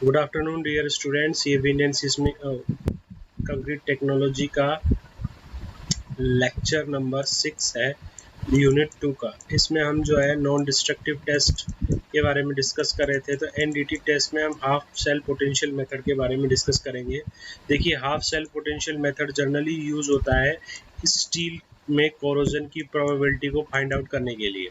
Good afternoon dear students. ये विंड में कंक्रीट टेक्नोलॉजी का लेक्चर नंबर 6 है, यूनिट 2 का। इसमें हम जो है नॉन डिस्ट्रक्टिव टेस्ट के बारे में डिस्कस कर रहे थे। तो एनडीटी टेस्ट में हम हाफ सेल पोटेंशियल मेथड के बारे में डिस्कस करेंगे। देखिए, half cell potential method generally use होता है स्टील में कोरोजन की प्रोबेबिलिटी को फाइंड आउट करने के लिए।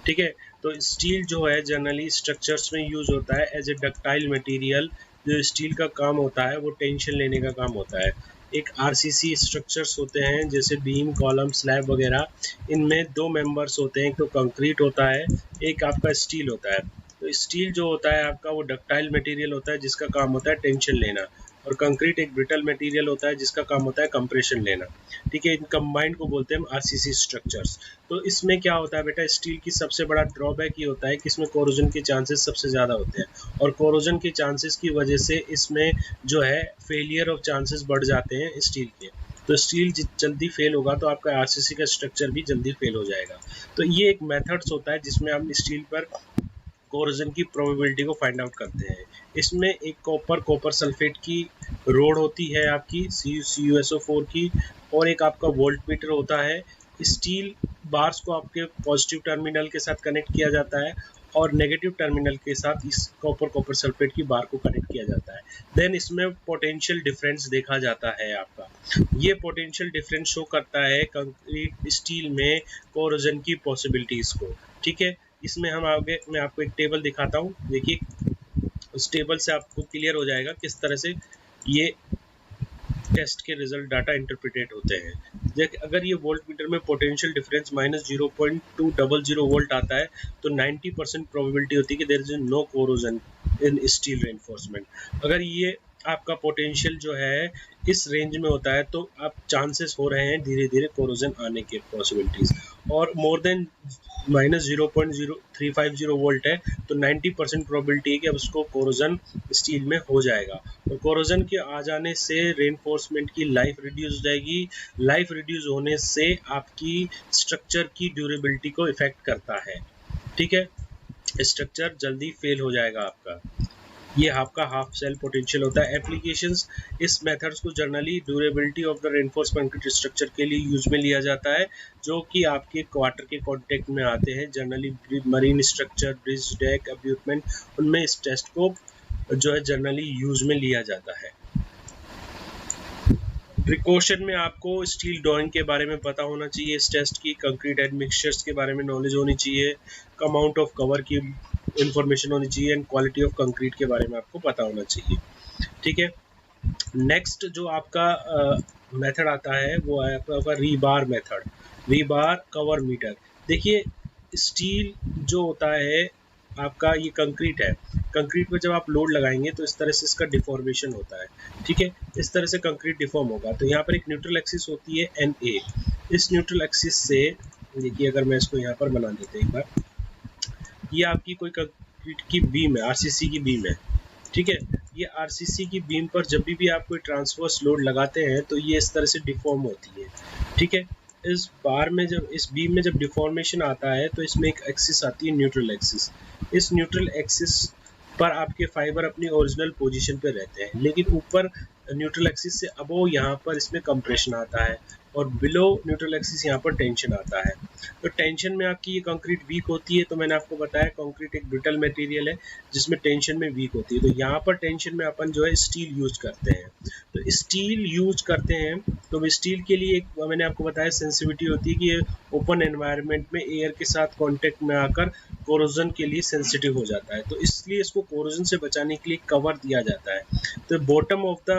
ठीक है, तो स्टील जो है जनरली स्ट्रक्चर्स में यूज होता है एज ए डक्टाइल मटेरियल। जो स्टील का काम होता है वो टेंशन लेने का काम होता है। एक आरसीसी स्ट्रक्चर्स होते हैं जैसे बीम, कॉलम, स्लैब वगैरह। इनमें दो मेंबर्स होते हैं, एक तो कंक्रीट होता है, एक आपका स्टील होता है। तो स्टील जो होता है आपका वो डक्टाइल मटेरियल होता है जिसका काम होता है टेंशन लेना, और कंक्रीट एक ब्रिटल मटेरियल होता है जिसका काम होता है कंप्रेशन लेना। ठीक है, इन कंबाइंड को बोलते हैं हम आरसीसी स्ट्रक्चर्स। तो इसमें क्या होता है बेटा, स्टील की सबसे बड़ा ड्रॉबैक ये होता है कि इसमें कोरोजन के चांसेस सबसे ज़्यादा होते हैं, और कोरोजन के चांसेस की वजह से इसमें जो है फेलियर ऑफ चांसेस बढ़ जाते हैं स्टील के। तो स्टील जल्दी फेल होगा तो आपका आरसीसी का स्ट्रक्चर भी जल्दी फेल हो जाएगा। तो ये एक मेथड्स होता है जिसमें हम स्टील पर कोरोजन की प्रोबेबिलिटी को फाइंड आउट करते हैं। इसमें एक कॉपर सल्फेट की रोड होती है आपकी CuSO4 की, और एक आपका वोल्ट मीटर होता है। स्टील बार्स को आपके पॉजिटिव टर्मिनल के साथ कनेक्ट किया जाता है और नेगेटिव टर्मिनल के साथ इस कॉपर सल्फेट की बार को कनेक्ट किया जाता है। देन इसमें पोटेंशियल डिफरेंस देखा जाता है आपका। ये पोटेंशियल डिफरेंस शो करता है कंक्रीट स्टील में कोरोजन की पॉसिबिलिटीज को। ठीक है, इसमें हम आगे मैं आपको एक टेबल दिखाता हूँ। देखिए, उस टेबल से आपको क्लियर हो जाएगा किस तरह से ये टेस्ट के रिजल्ट डाटा इंटरप्रिटेट होते हैं। देखिए, अगर ये वोल्ट मीटर में पोटेंशियल डिफरेंस -0.200 वोल्ट आता है तो 90% प्रोबेबिलिटी होती है कि there is no corrosion in steel reinforcement. अगर ये आपका पोटेंशियल जो है इस रेंज में होता है तो आप चांसेस हो रहे हैं धीरे धीरे कोरोजन आने के पॉसिबिलिटीज। और मोर देन -0.0350 वोल्ट है तो 90% प्रोबेबिलिटी है कि अब उसको कोरोजन स्टील में हो जाएगा। और कोरोजन के आ जाने से रेनफोर्समेंट की लाइफ रिड्यूस हो जाएगी। लाइफ रिड्यूस होने से आपकी स्ट्रक्चर की ड्यूरेबिलिटी को इफेक्ट करता है। ठीक है, स्ट्रक्चर जल्दी फेल हो जाएगा आपका। ये आपका हाफ सेल पोटेंशियल होता है। एप्लीकेशंस, इस मेथड्स को generally durability of the reinforced concrete structure के लिए यूज में लिया जाता है, जो कि आपके क्वार्टर के कॉन्टेक्ट में आते हैं। Generally marine structure, bridge, deck, abutment, उनमें इस टेस्ट को जो है जनरली यूज में लिया जाता है। प्रिकॉशन में आपको स्टील ड्राइंग के बारे में पता होना चाहिए, इस टेस्ट की कंक्रीट एंड मिक्सचर्स के बारे में नॉलेज होनी चाहिए, अमाउंट ऑफ कवर की इंफॉर्मेशन होनी चाहिए, एंड क्वालिटी ऑफ कंक्रीट के बारे में आपको पता होना चाहिए। ठीक है, नेक्स्ट जो आपका मेथड आता है वो है आपका rebar method, rebar cover meter. देखिए, स्टील जो होता है आपका, ये कंक्रीट है। कंक्रीट पर जब आप लोड लगाएंगे तो इस तरह से इसका डिफॉर्मेशन होता है। ठीक है, इस तरह से कंक्रीट डिफॉर्म होगा। तो यहाँ पर एक न्यूट्रल एक्सिस होती है NA। इस न्यूट्रल एक्सिस से देखिए, अगर मैं इसको यहाँ पर बना देते एक बार, ये आपकी कोई कंक्रीट की बीम है, आरसीसी की बीम है। ठीक है, ये आरसीसी की बीम पर जब भी आप कोई ट्रांसवर्स लोड लगाते हैं तो ये इस तरह से डिफॉर्म होती है। ठीक है, इस बार में जब इस बीम में जब डिफॉर्मेशन आता है तो इसमें एक एक्सिस आती है, न्यूट्रल एक्सिस। इस न्यूट्रल एक्सिस पर आपके फाइबर अपनी ओरिजिनल पोजीशन पे रहते हैं, लेकिन ऊपर न्यूट्रल एक्सिस से अबो यहाँ पर इसमें कंप्रेशन आता है, और बिलो न्यूट्रल एक्सिस यहाँ पर टेंशन आता है। तो टेंशन में आपकी ये कंक्रीट वीक होती है। तो मैंने आपको बताया कंक्रीट एक ब्रिटल मटेरियल है जिसमें टेंशन में वीक होती है। तो यहाँ पर टेंशन में अपन जो है स्टील यूज करते हैं। तो स्टील यूज करते हैं तो स्टील के लिए एक मैंने आपको बताया सेंसिटिविटी होती है कि ये ओपन एनवायरनमेंट में एयर के साथ कांटेक्ट में आकर कोरोजन के लिए सेंसिटिव हो जाता है। तो इसलिए इसको कोरोजन से बचाने के लिए कवर दिया जाता है। तो बॉटम ऑफ द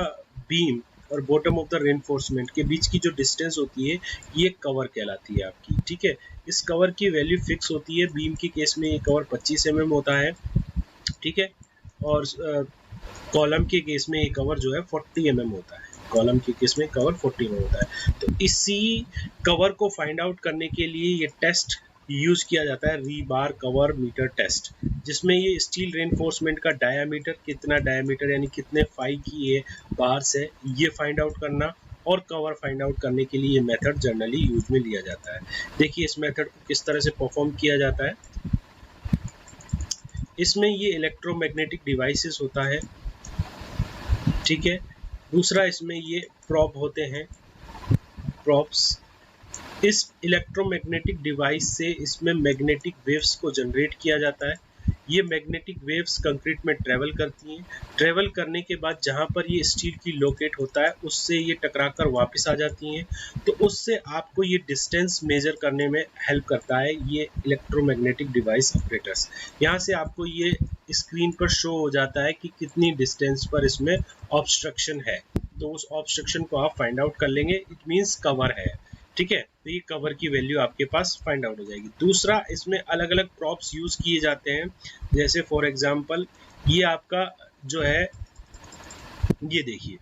बीम और बॉटम ऑफ द रेनफोर्समेंट के बीच की जो डिस्टेंस होती है ये कवर कहलाती है आपकी। ठीक है, इस कवर की वैल्यू फिक्स होती है। बीम के केस में ये कवर 25 mm होता है। ठीक है, और कॉलम के केस में ये कवर जो है 40 mm होता है। कॉलम के केस में कवर 40 mm होता है। तो इसी कवर को फाइंड आउट करने के लिए ये टेस्ट यूज किया जाता है, रीबार कवर मीटर टेस्ट, जिसमें ये स्टील रेनफोर्समेंट का डायामीटर, कितना डायामीटर यानी कितने फाई की ये बार्स है, ये फाइंड आउट करना, और कवर फाइंड आउट करने के लिए ये मेथड जनरली यूज में लिया जाता है। देखिए, इस मेथड को किस तरह से परफॉर्म किया जाता है। इसमें ये इलेक्ट्रोमैग्नेटिक डिवाइसेस होता है ठीक है। दूसरा इसमें ये प्रॉप होते हैं, प्रॉप्स। इस इलेक्ट्रोमैग्नेटिक डिवाइस से इसमें मैग्नेटिक वेव्स को जनरेट किया जाता है। ये मैग्नेटिक वेव्स कंक्रीट में ट्रेवल करती हैं। ट्रेवल करने के बाद जहाँ पर ये स्टील की लोकेट होता है उससे ये टकराकर वापस आ जाती हैं। तो उससे आपको ये डिस्टेंस मेजर करने में हेल्प करता है ये इलेक्ट्रोमैग्नेटिक डिवाइस ऑपरेटर्स। यहाँ से आपको ये स्क्रीन पर शो हो जाता है कि कितनी डिस्टेंस पर इसमें ऑब्स्ट्रक्शन है। तो उस ऑब्स्ट्रक्शन को आप फाइंड आउट कर लेंगे, इट मीन्स कवर है। ठीक है, तो ये कवर की वैल्यू आपके पास फाइंड आउट हो जाएगी। दूसरा, इसमें अलग अलग प्रॉप्स यूज किए जाते हैं। जैसे फॉर एग्जांपल ये आपका जो है, ये देखिए,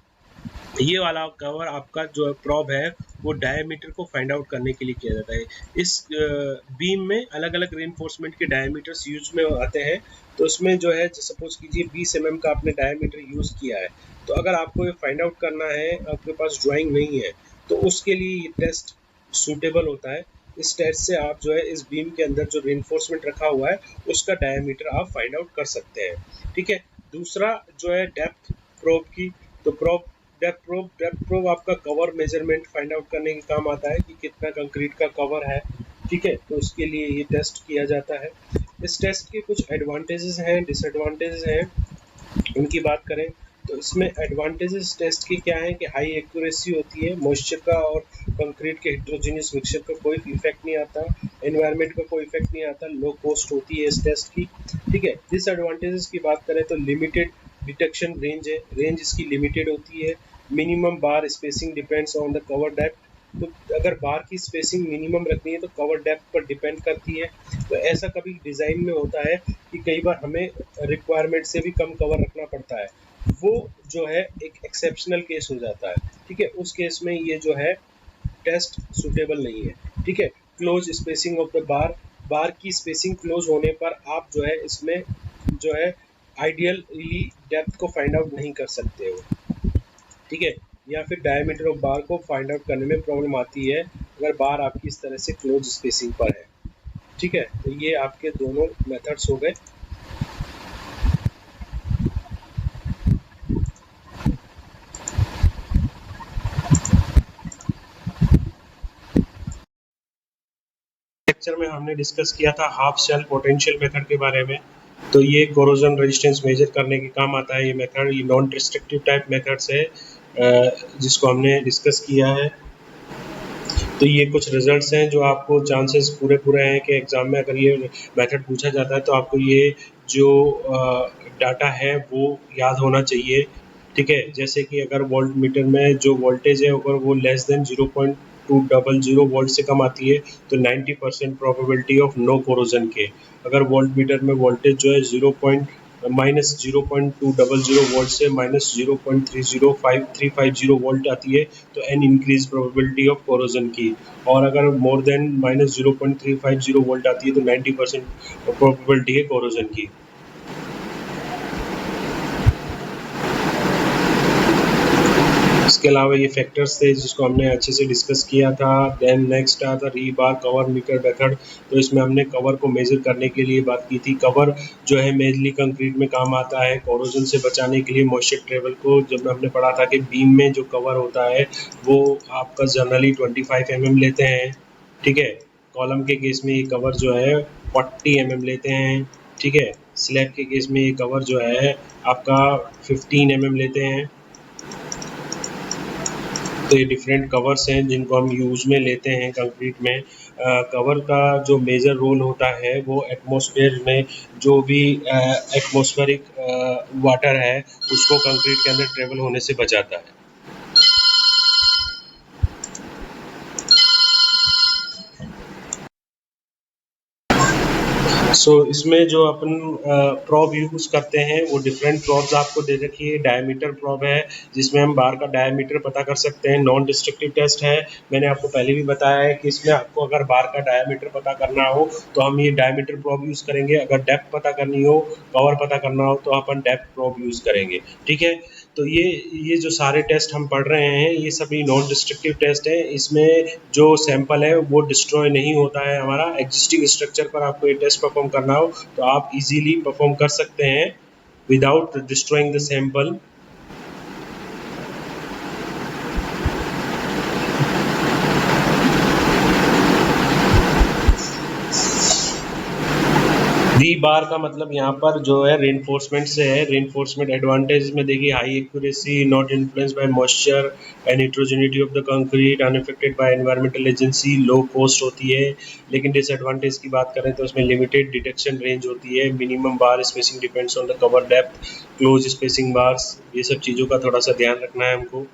ये वाला कवर आपका जो प्रॉप है वो डायमीटर को फाइंड आउट करने के लिए किया जाता है। इस बीम में अलग अलग रेनफोर्समेंट के डायमीटर्स यूज में आते हैं। तो उसमें जो है, सपोज कीजिए 20 mm का आपने डायमीटर यूज किया है, तो अगर आपको ये फाइंड आउट करना है, आपके पास ड्राइंग नहीं है, तो उसके लिए ये टेस्ट सूटेबल होता है। इस टेस्ट से आप जो है इस बीम के अंदर जो रेनफोर्समेंट रखा हुआ है उसका डायमीटर आप फाइंड आउट कर सकते हैं। ठीक है। दूसरा जो है डेप्थ प्रोब की, तो डेप्थ प्रोब आपका कवर मेजरमेंट फाइंड आउट करने के काम आता है कि कितना कंक्रीट का कवर है। ठीक है, तो उसके लिए ये टेस्ट किया जाता है। इस टेस्ट के कुछ एडवांटेजेस हैं, डिसएडवांटेजेस हैं। उनकी बात करें तो इसमें एडवांटेजेस टेस्ट की क्या है कि हाई एक्यूरेसी होती है, मॉइस्चर का और कंक्रीट के हेट्रोजीनियस मिक्सचर का कोई इफेक्ट नहीं आता, एनवायरनमेंट का कोई इफेक्ट नहीं आता, लो कॉस्ट होती है इस टेस्ट की। ठीक है। डिसएडवांटेजेस की बात करें तो लिमिटेड डिटेक्शन रेंज है, रेंज इसकी लिमिटेड होती है। Minimum bar spacing depends on the cover depth, तो अगर बार की स्पेसिंग मिनिमम रखनी है तो कवर डेप्थ पर डिपेंड करती है। तो ऐसा कभी डिज़ाइन में होता है कि कई बार हमें रिक्वायरमेंट से भी कम कवर रखना पड़ता है, वो जो है एक एक्सेप्शनल केस हो जाता है। ठीक है, उस केस में ये जो है टेस्ट सुटेबल नहीं है। ठीक है। Close spacing of the bar, bar की स्पेसिंग क्लोज होने पर आप जो है इसमें जो है आइडियली डेप्थ को फाइंड आउट नहीं कर सकते हो। ठीक है। या फिर डायमीटर ऑफ बार को फाइंड आउट करने में प्रॉब्लम आती है अगर बार आपकी इस तरह से क्लोज स्पेसिंग पर है। ठीक है, तो ये आपके दोनों मेथड्स हो गए। लेक्चर में हमने डिस्कस किया था हाफ शेल पोटेंशियल मेथड के बारे में। तो ये कोरोजन रेजिस्टेंस मेजर करने के काम आता है ये मेथड। ये नॉन डिस्ट्रक्टिव टाइप मेथड्स है जिसको हमने डिस्कस किया है। तो ये कुछ रिजल्ट्स हैं जो आपको चांसेस पूरे हैं कि एग्ज़ाम में अगर ये मेथड पूछा जाता है तो आपको ये जो डाटा है वो याद होना चाहिए। ठीक है, जैसे कि अगर वोल्ट मीटर में जो वोल्टेज है अगर वो लेस देन 0.200 वोल्ट से कम आती है तो 90% प्रोबेबिलिटी ऑफ नो कोरोजन के। अगर वोल्ट मीटर में वोल्टेज जो है -0.200 वोल्ट से -0.305 वोल्ट आती है तो an increase probability of corrosion की। और अगर मोर देन -0.350 वोल्ट आती है तो 90% प्रोबेबिलिटी है कोरोजन की। इसके अलावा ये फैक्टर्स थे जिसको हमने अच्छे से डिस्कस किया था। देन नेक्स्ट आता रीबार कवर मीटर मेथड। तो इसमें हमने कवर को मेजर करने के लिए बात की थी। कवर जो है मेनली कंक्रीट में काम आता है कोरोजन से बचाने के लिए, मॉइस्चर ट्रेवल को। जब हमने पढ़ा था कि बीम में जो कवर होता है वो आपका जनरली 25 mm लेते हैं। ठीक है, कॉलम के केस में ये कवर जो है 40 mm लेते हैं। ठीक है, स्लैब के केस में ये कवर जो है आपका 15 mm लेते हैं। तो ये डिफरेंट कवर्स हैं जिनको हम यूज़ में लेते हैं कंक्रीट में। कवर का जो मेजर रोल होता है वो एटमॉस्फेयर में जो भी एटमॉस्फेरिक वाटर है उसको कंक्रीट के अंदर ट्रेवल होने से बचाता है। इसमें जो अपन प्रॉब यूज़ करते हैं वो डिफरेंट प्रॉब्स आपको दे रखी है। डायमीटर प्रॉब है जिसमें हम बार का डायमीटर पता कर सकते हैं। नॉन डिस्ट्रक्टिव टेस्ट है, मैंने आपको पहले भी बताया है कि इसमें आपको अगर बार का डायमीटर पता करना हो तो हम ये डायमीटर प्रॉब यूज़ करेंगे। अगर डेप्थ पता करनी हो, कवर पता करना हो तो अपन डेप्थ प्रॉब यूज़ करेंगे। ठीक है, तो ये जो सारे टेस्ट हम पढ़ रहे हैं ये सभी नॉन डिस्ट्रक्टिव टेस्ट है। इसमें जो सैंपल है वो डिस्ट्रॉय नहीं होता है हमारा। एग्जिस्टिंग स्ट्रक्चर पर आपको ये टेस्ट परफॉर्म करना हो तो आप इजीली परफॉर्म कर सकते हैं विदाउट डिस्ट्रॉइंग द सैंपल। री बार का मतलब यहाँ पर जो है रेनफोर्समेंट से है। रेनफोर्समेंट एडवांटेज में देखिए high accuracy, not influenced by moisture and heterogeneity of the concrete, unaffected by environmental agency, low cost होती है। लेकिन डिसएडवांटेज की बात करें तो उसमें लिमिटेड डिटेक्शन रेंज होती है, minimum bar spacing depends on the cover depth, close spacing bars, ये सब चीज़ों का थोड़ा सा ध्यान रखना है हमको।